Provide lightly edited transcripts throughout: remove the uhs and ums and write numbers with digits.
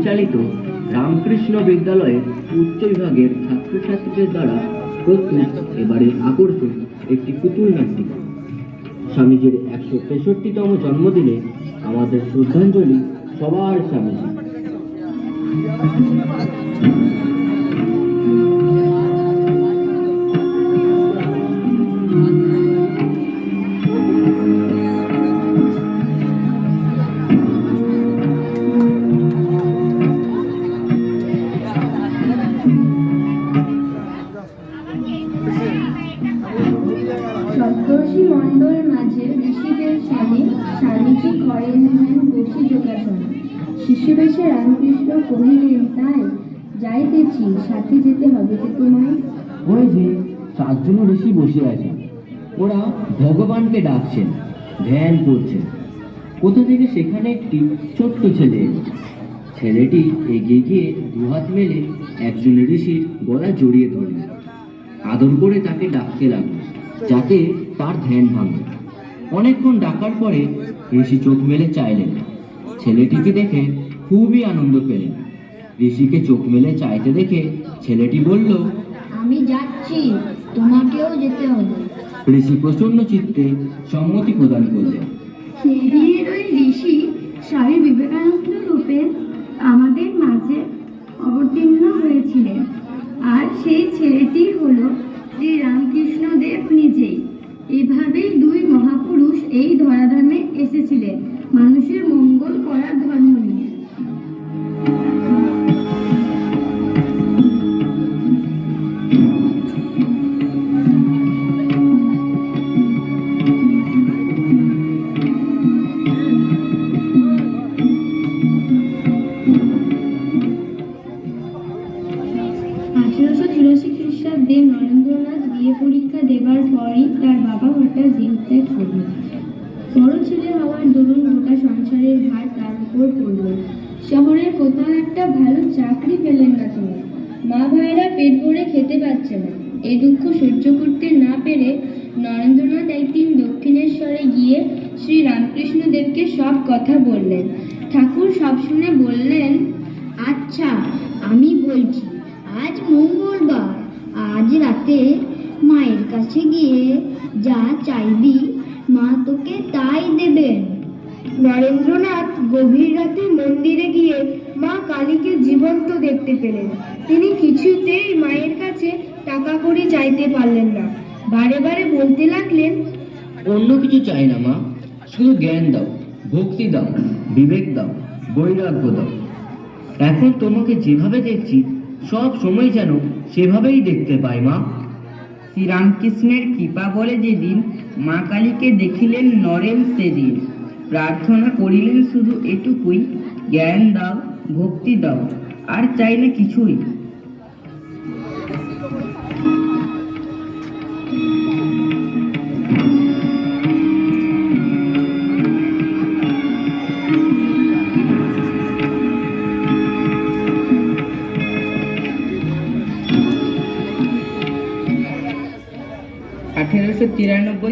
পরিচালিত রামকৃষ্ণ বিদ্যালয়ের উচ্চ বিভাগের ছাত্রছাত্রীদের দ্বারা প্রস্তুত এবারের আকর্ষণ একটি পুতুল নাট্যিকা। স্বামীজির 163তম জন্মদিনে আমাদের শ্রদ্ধাঞ্জলি সবার স্বামীজি। সপ্তর্ষি মণ্ডল মাঝে ঋষিদের সামনে স্বামীজি করেন বসি যোগাসন। শিষ্যবেশে রামকৃষ্ণ কহিলেন, তাই যাইতেছি, সাথে যেতে হবে যে তোমায়। ওই যে 7 জন ঋষি বসে আছেন, ওরা ভগবানকে ডাকছেন, ধ্যান করছেন। কোথা থেকে সেখানে একটি ছোট্ট ছেলে এলো। ছেলেটি এগিয়ে গিয়ে দুহাত মেলে একজন ঋষির গলা জড়িয়ে ধরল, আদর করে তাকে ডাকতে লাগলো যাতে তার ধ্যান ভাঙে। অনেকক্ষণ ডাকার পরে ঋষি চোখ মেলে চাইলেন। ছেলেটিকে দেখে খুবই আনন্দ পেলেন। ঋষিকে চোখ মেলে চাইতে দেখে ছেলেটি বলল, আমি যাচ্ছি, তোমাকেও যেতে হবে। ঋষি প্রচন্ড চিত্তে সম্মতি প্রদান করলেন। সেদিনের ওই ঋষি স্বামী বিবেকানন্দ রূপে আমাদের মাঝে অবতীর্ণ হয়েছিলেন। আর সেই ছেলেটি হলো শ্রী রামকৃষ্ণ দেব নিজেই। এভাবেই 2 মহাপুরুষ এই ধরাধামে এসেছিলেন মানুষের মঙ্গল করার ধর্ম নিয়ে। 1884 খ্রিস্টাব্দে নরেন্দ্রনাথ বিয়ে পরীক্ষা দেবার পরই তার বাবা হঠাৎ দেহত্যাগ করলেন। বড় ছেলে হওয়ার দরুন গোটা সংসারের ভার তার উপর পড়ল। শহরের কোথাও একটা ভালো চাকরি পেলেন না তিনি। মা ভাইরা পেট ভরে খেতে পাচ্ছে না। এই দুঃখ সহ্য করতে না পেরে নরেন্দ্রনাথ একদিন দক্ষিণেশ্বরে গিয়ে শ্রী রামকৃষ্ণ দেবকে সব কথা বললেন। ঠাকুর সব শুনে বললেন, আচ্ছা আমি বলছি, আজ মঙ্গলবার, আজ রাতে মায়ের কাছে গিয়ে যা চাইবি মা তোকে তাই দেবেন। নরেন্দ্রনাথ গভীর রাতে মন্দিরে গিয়ে মা কালীকে জীবন্ত দেখতে পেলেন। তিনি কিছুতেই মায়ের কাছে টাকা কড়ি চাইতে পারলেন না। বারে বারে বলতে লাগলেন, অন্য কিছু চাই না মা, শুধু জ্ঞান দাও, ভক্তি দাও, বিবেক দাও, বৈরাগ্য দাও। এখন তোমাকে যেভাবে দেখছি সব সময় যেন সেভাবেই দেখতে পাই মা। শ্রীরামকৃষ্ণের কৃপা বলে যেদিন মা কালীকে দেখিলেন নরেন, সেদিন প্রার্থনা করিলেন শুধু এটুকুই, জ্ঞান দাও, ভক্তি দাও, আর চাই না কিছুই।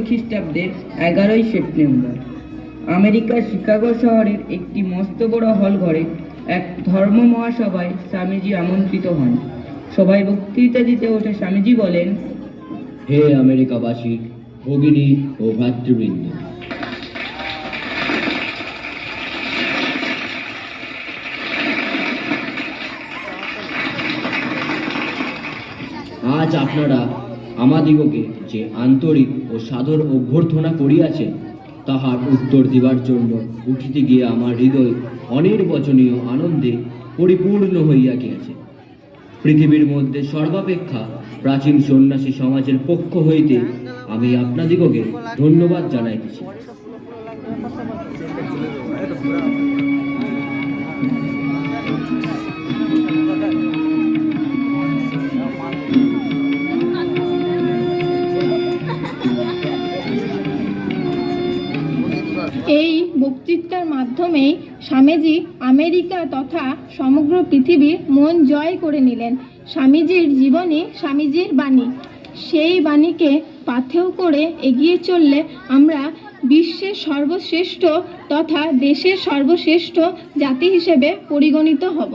খ্রিস্টাব্দের 11ই সেপ্টেম্বর আমেরিকার শিকাগো শহরের একটি মস্ত বড় হল ঘরে এক ধর্ম মহাসভায় স্বামীজি আমন্ত্রিত হন। সবাই বক্তৃতা দিতে ওঠে স্বামীজি বলেন, হে আমেরিকাবাসী, ভগিনী ও ভাতৃবৃন্দ, আজ আপনারা আমাদিগকে যে আন্তরিক ও সাদর অভ্যর্থনা করিয়াছেন, তাহার উত্তর দিবার জন্য উঠিতে গিয়ে আমার হৃদয় অনির্বচনীয় আনন্দে পরিপূর্ণ হইয়া গিয়াছে। পৃথিবীর মধ্যে সর্বাপেক্ষা প্রাচীন সন্ন্যাসী সমাজের পক্ষ হইতে আমি আপনাদিগকে ধন্যবাদ জানাইতেছি। এই বক্তৃতার মাধ্যমেই স্বামীজি আমেরিকা তথা সমগ্র পৃথিবীর মন জয় করে নিলেন। স্বামীজির জীবনী, স্বামীজির বাণী, সেই বাণীকে পাথেয় করে এগিয়ে চললে আমরা বিশ্বের সর্বশ্রেষ্ঠ তথা দেশের সর্বশ্রেষ্ঠ জাতি হিসেবে পরিগণিত হব।